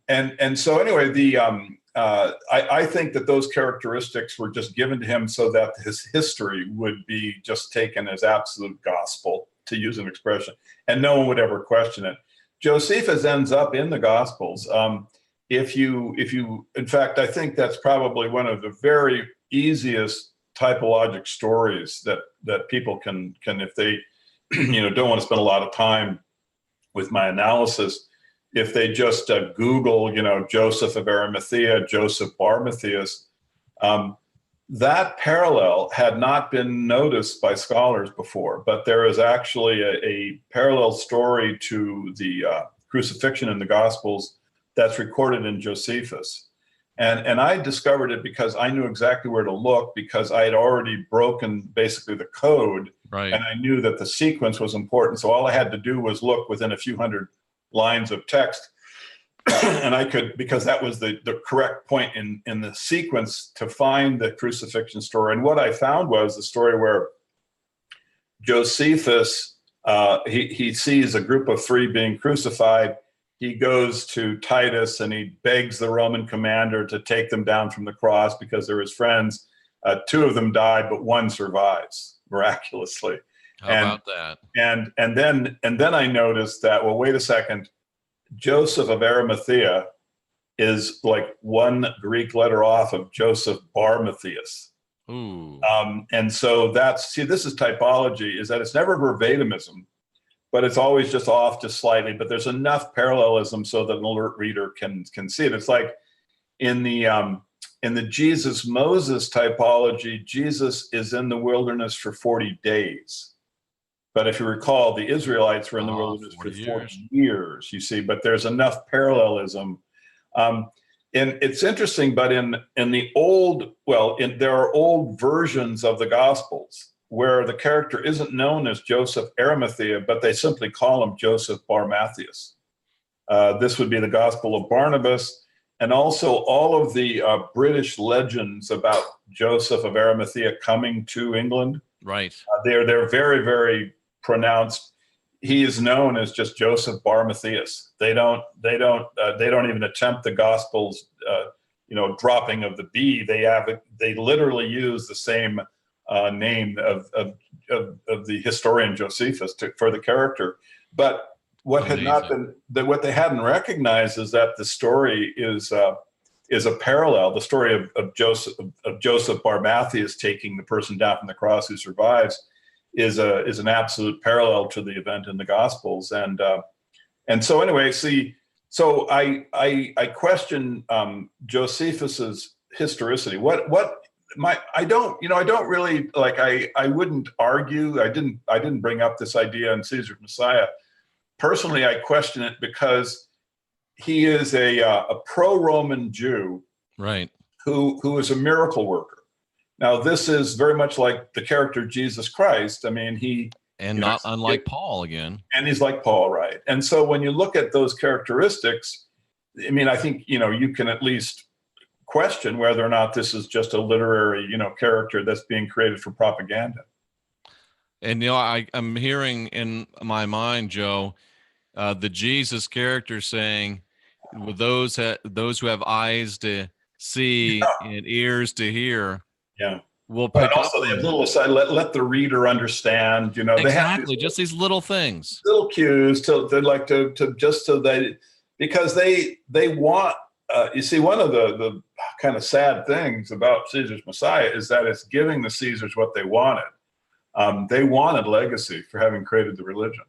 I think that those characteristics were just given to him so that his history would be just taken as absolute gospel, to use an expression, and no one would ever question it. Josephus ends up in the Gospels. If you, in fact, I think that's probably one of the very easiest typologic stories that people can, if they, don't want to spend a lot of time with my analysis. If they just Google, Joseph of Arimathea, Joseph Bar Matthias, that parallel had not been noticed by scholars before, but there is actually a parallel story to the crucifixion in the Gospels that's recorded in Josephus. And I discovered it because I knew exactly where to look, because I had already broken basically the code, right? And I knew that the sequence was important. So all I had to do was look within a few hundred lines of text, and I could, because that was the correct point in the sequence to find the crucifixion story. And what I found was the story where Josephus, he sees a group of three being crucified. He goes to Titus and he begs the Roman commander to take them down from the cross because they're his friends. Two of them died, but one survives miraculously. How about that? And then I noticed that, well, wait a second, Joseph of Arimathea is like one Greek letter off of Joseph Bar Matthias. Ooh. And so this is typology, is that it's never verbatimism, but it's always just off just slightly, but there's enough parallelism so that an alert reader can see it. It's like in the Jesus Moses typology, Jesus is in the wilderness for 40 days. But if you recall, the Israelites were in the wilderness for 40 years, you see, but there's enough parallelism. And it's interesting, but in the old, there are old versions of the Gospels where the character isn't known as Joseph Arimathea, but they simply call him Joseph Bar Matthias. This would be the Gospel of Barnabas. And also all of the British legends about Joseph of Arimathea coming to England. Right. They're very, very pronounced. He is known as just Joseph Bar Matthias. They don't even attempt the Gospels, dropping of the B. They literally use the same name of the historian Josephus for the character. But what they hadn't recognized is that the story is a parallel. The story of Joseph Bar Matthias taking the person down from the cross who survives is an absolute parallel to the event in the Gospels. And so anyway, so I question Josephus's historicity. I don't really like. I wouldn't argue. I didn't bring up this idea in Caesar's Messiah. Personally, I question it because he is a pro-Roman Jew, right, who is a miracle worker. Now, this is very much like the character Jesus Christ. I mean, unlike Paul again. And he's like Paul, right? And so when you look at those characteristics, I mean, I think you can at least question whether or not this is just a literary character that's being created for propaganda. And I'm hearing in my mind, Joe, the Jesus character saying, "With those who have eyes to see and ears to hear, will pick but also up." They have little aside. Let the reader understand. Exactly, they have just these little things, little cues to just so that because they want. You see, one of the kind of sad things about Caesar's Messiah is that it's giving the Caesars what they wanted. They wanted legacy for having created the religion.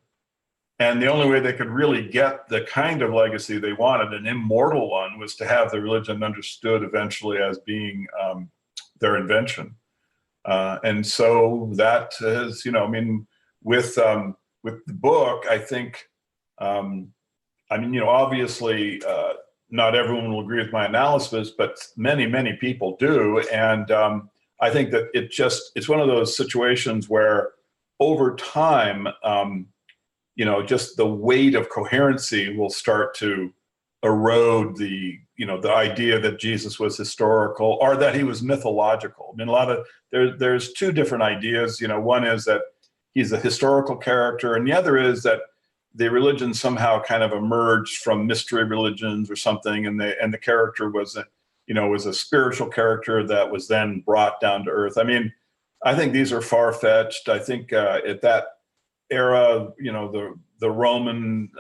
And the only way they could really get the kind of legacy they wanted, an immortal one, was to have the religion understood eventually as being their invention. And so that is, with the book, I think, obviously, not everyone will agree with my analysis, but many, many people do. And I think that it's one of those situations where over time, just the weight of coherency will start to erode the idea that Jesus was historical or that he was mythological. I mean, there's two different ideas. One is that he's a historical character, and the other is that the religion somehow kind of emerged from mystery religions or something, and the character was a spiritual character that was then brought down to earth. I mean, I think these are far-fetched. I think at that era, the Roman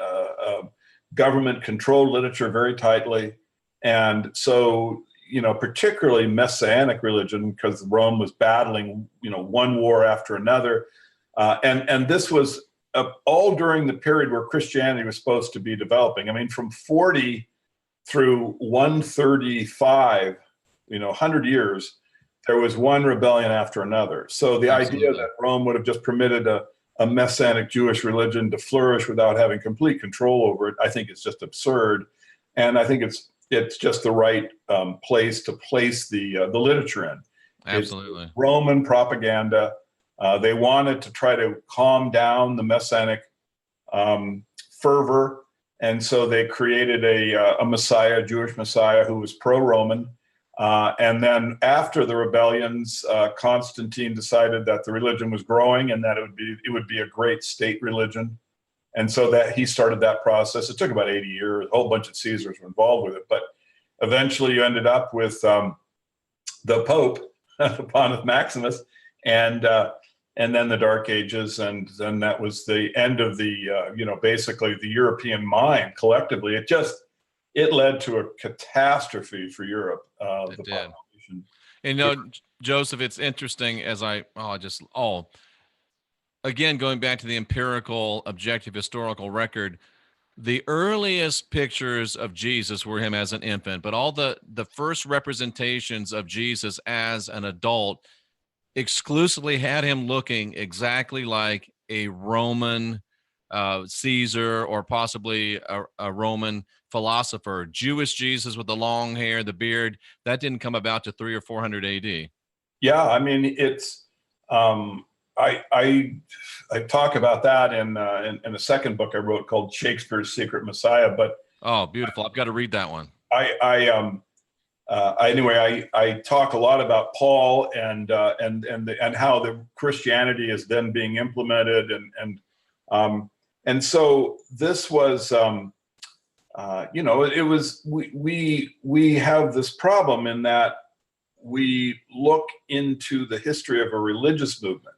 government controlled literature very tightly. And so, particularly Messianic religion, because Rome was battling, one war after another. And this was all during the period where Christianity was supposed to be developing. I mean, from 40 through 135, 100 years, there was one rebellion after another. So the idea that Rome would have just permitted a Messianic Jewish religion to flourish without having complete control over it, I think it's just absurd. And I think it's just the right place to place the literature in. Absolutely. It's Roman propaganda. They wanted to try to calm down the Messianic fervor. And so they created a Messiah, a Jewish Messiah who was pro-Roman. And then after the rebellions, Constantine decided that the religion was growing and that it would be a great state religion. And so that he started that process. It took about 80 years. A whole bunch of Caesars were involved with it. But eventually you ended up with the Pope, Pontiff Maximus. And and then the Dark Ages, and then that was the end of the basically the European mind collectively. It led to a catastrophe for Europe. It did. And Joseph, it's interesting as again, going back to the empirical, objective, historical record, the earliest pictures of Jesus were him as an infant, but all the first representations of Jesus as an adult exclusively had him looking exactly like a Roman Caesar, or possibly a Roman philosopher. Jewish Jesus with the long hair, the beard, that didn't come about to 300 or 400 AD. Yeah, I mean, it's I talk about that in a second book I wrote called Shakespeare's Secret Messiah. But oh, beautiful! I've got to read that one. Anyway, I talk a lot about Paul and how the Christianity is then being implemented, and so this was it was we have this problem in that we look into the history of a religious movement.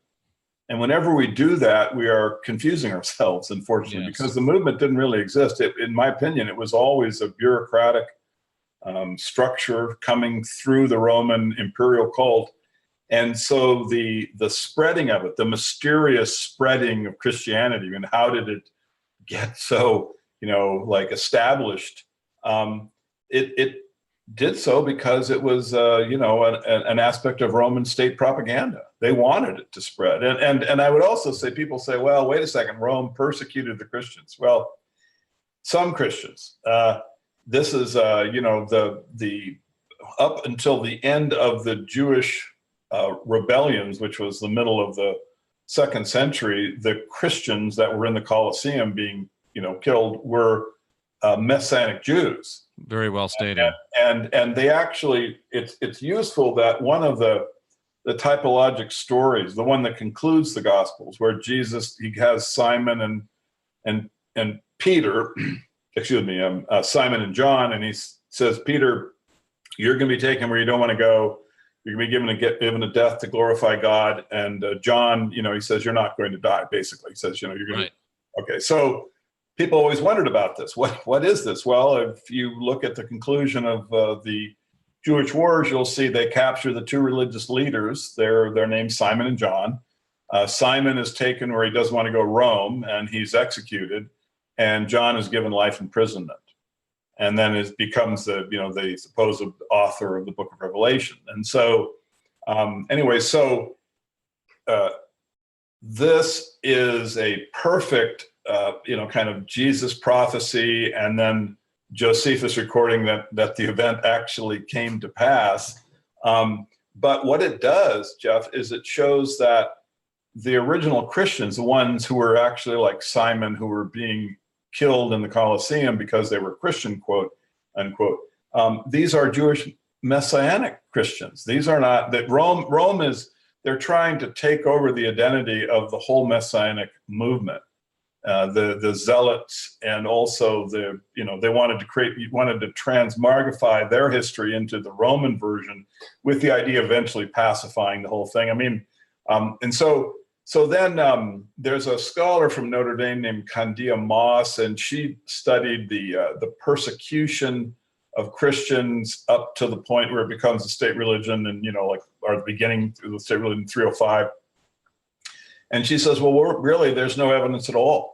And whenever we do that, we are confusing ourselves, unfortunately, Yes. because the movement didn't really exist. In my opinion, it was always a bureaucratic structure coming through the Roman imperial cult. And so the spreading of it, the mysterious spreading of Christianity, and how did it get so, established? It did so because it was, an aspect of Roman state propaganda. They wanted it to spread. And I would also say, people say, well, wait a second, Rome persecuted the Christians. Well, some Christians. This is, the up until the end of the Jewish rebellions, which was the middle of the 2nd century, the Christians that were in the Colosseum being, killed were Messianic Jews. Very well stated. And they actually, it's useful that one of the typologic stories, the one that concludes the Gospels, where Jesus, he has Simon and Peter, Simon and John, and he says, Peter, you're going to be taken where you don't want to go. You're going to be given a death to glorify God. And John, he says, you're not going to die, basically. He says, you're going to. Okay, so people always wondered about this. What is this? Well, if you look at the conclusion of the Jewish wars, you'll see they capture the 2 religious leaders. They're named Simon and John. Simon is taken where he doesn't want to go, Rome, and he's executed. And John is given life imprisonment, and then it becomes the supposed author of the Book of Revelation. And so, this is a perfect, kind of Jesus prophecy, and then Josephus recording that the event actually came to pass. But what it does, Jeff, is it shows that the original Christians, the ones who were actually like Simon, who were being killed in the Colosseum because they were Christian, quote unquote, these are Jewish Messianic Christians. These are not that Rome is, they're trying to take over the identity of the whole Messianic movement. The Zealots, and also they wanted to transmogrify their history into the Roman version, with the idea of eventually pacifying the whole thing. I mean, and so then there's a scholar from Notre Dame named Candia Moss, and she studied the persecution of Christians up to the point where it becomes a state religion, and or the beginning of the state religion, 305. And she says, well, really, there's no evidence at all.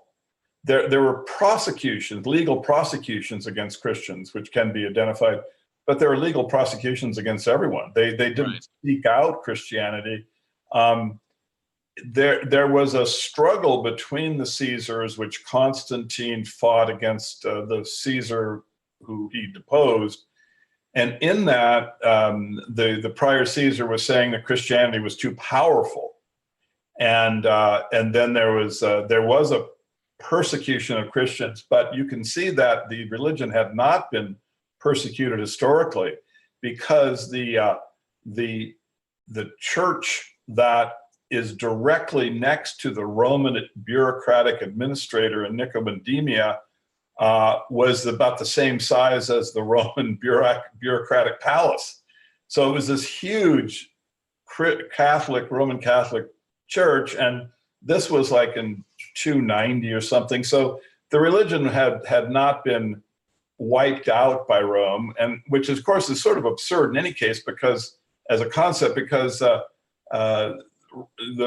There were prosecutions, legal prosecutions against Christians, which can be identified, but there were legal prosecutions against everyone. They didn't seek out Christianity. There was a struggle between the Caesars, which Constantine fought against the Caesar who he deposed. And in that, the prior Caesar was saying that Christianity was too powerful. And then there was a persecution of Christians, but you can see that the religion had not been persecuted historically, because the church that is directly next to the Roman bureaucratic administrator in Nicomedemia was about the same size as the Roman bureaucratic palace. So it was this huge Roman Catholic church, and this was like in 290 or something. So the religion had not been wiped out by Rome, and which of course is sort of absurd in any case, because as a concept, because the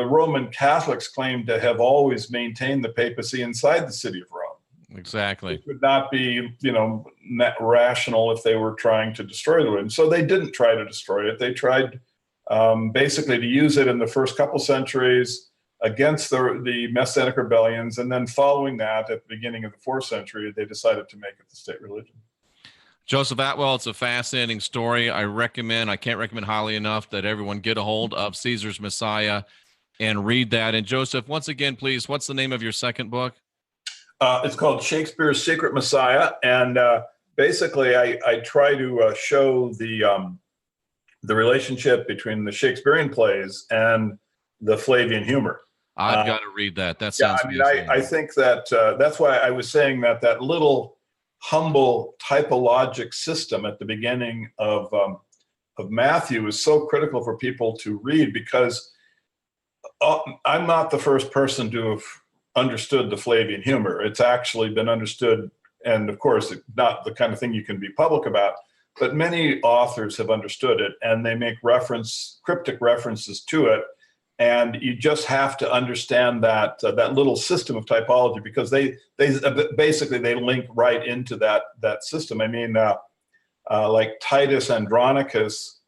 Roman Catholics claim to have always maintained the papacy inside the city of Rome. Exactly. It would not be, rational if they were trying to destroy the religion. So they didn't try to destroy it. They tried basically to use it in the first couple centuries against the Messianic rebellions. And then following that, at the beginning of the 4th century, they decided to make it the state religion. Joseph Atwill, it's a fascinating story. I can't recommend highly enough that everyone get a hold of Caesar's Messiah and read that. And Joseph, once again, please, what's the name of your second book? It's called Shakespeare's Secret Messiah. And basically, I try to show the relationship between the Shakespearean plays and the Flavian humor. I've got to read that. That sounds I think that that's why I was saying that little humble typologic system at the beginning of Matthew is so critical for people to read, because I'm not the first person to have understood the Flavian humor. It's actually been understood, and of course, not the kind of thing you can be public about, but many authors have understood it, and they make cryptic references to it. And you just have to understand that little system of typology, because they basically link right into that system. I mean, like Titus Andronicus,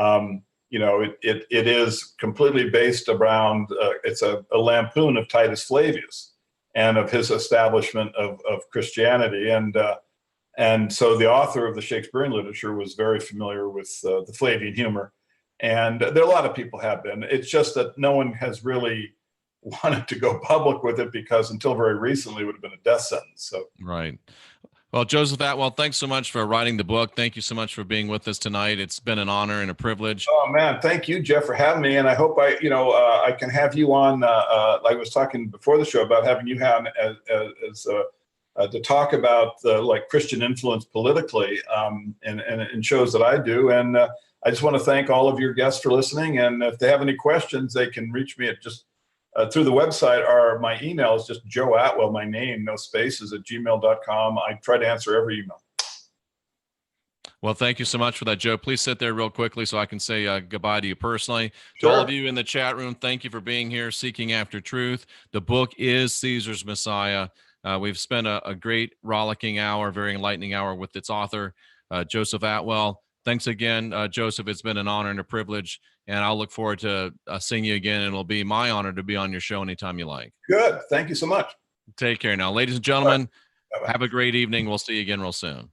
it is completely based around. It's a lampoon of Titus Flavius and of his establishment of Christianity, and so the author of the Shakespearean literature was very familiar with the Flavian humor. And there are a lot of people have been. It's just that no one has really wanted to go public with it, because until very recently it would have been a death sentence. So right. Well, Joseph Atwill, thanks so much for writing the book. Thank you so much for being with us tonight. It's been an honor and a privilege. Oh man, thank you, Jeff, for having me. And I hope I can have you on. I was talking before the show about having you on as to talk about like Christian influence politically, and shows that I do. And I just want to thank all of your guests for listening. And if they have any questions, they can reach me at just through the website, or my email is just Joe Atwill, my name, no spaces, @gmail.com. I try to answer every email. Well, thank you so much for that, Joe. Please sit there real quickly so I can say goodbye to you personally. Sure. To all of you in the chat room, thank you for being here, seeking after truth. The book is Caesar's Messiah. We've spent a great rollicking hour, very enlightening hour with its author, Joseph Atwill. Thanks again, Joseph. It's been an honor and a privilege, and I'll look forward to seeing you again, and it'll be my honor to be on your show anytime you like. Good. Thank you so much. Take care now. Ladies and gentlemen, Bye-bye. have a great evening. We'll see you again real soon.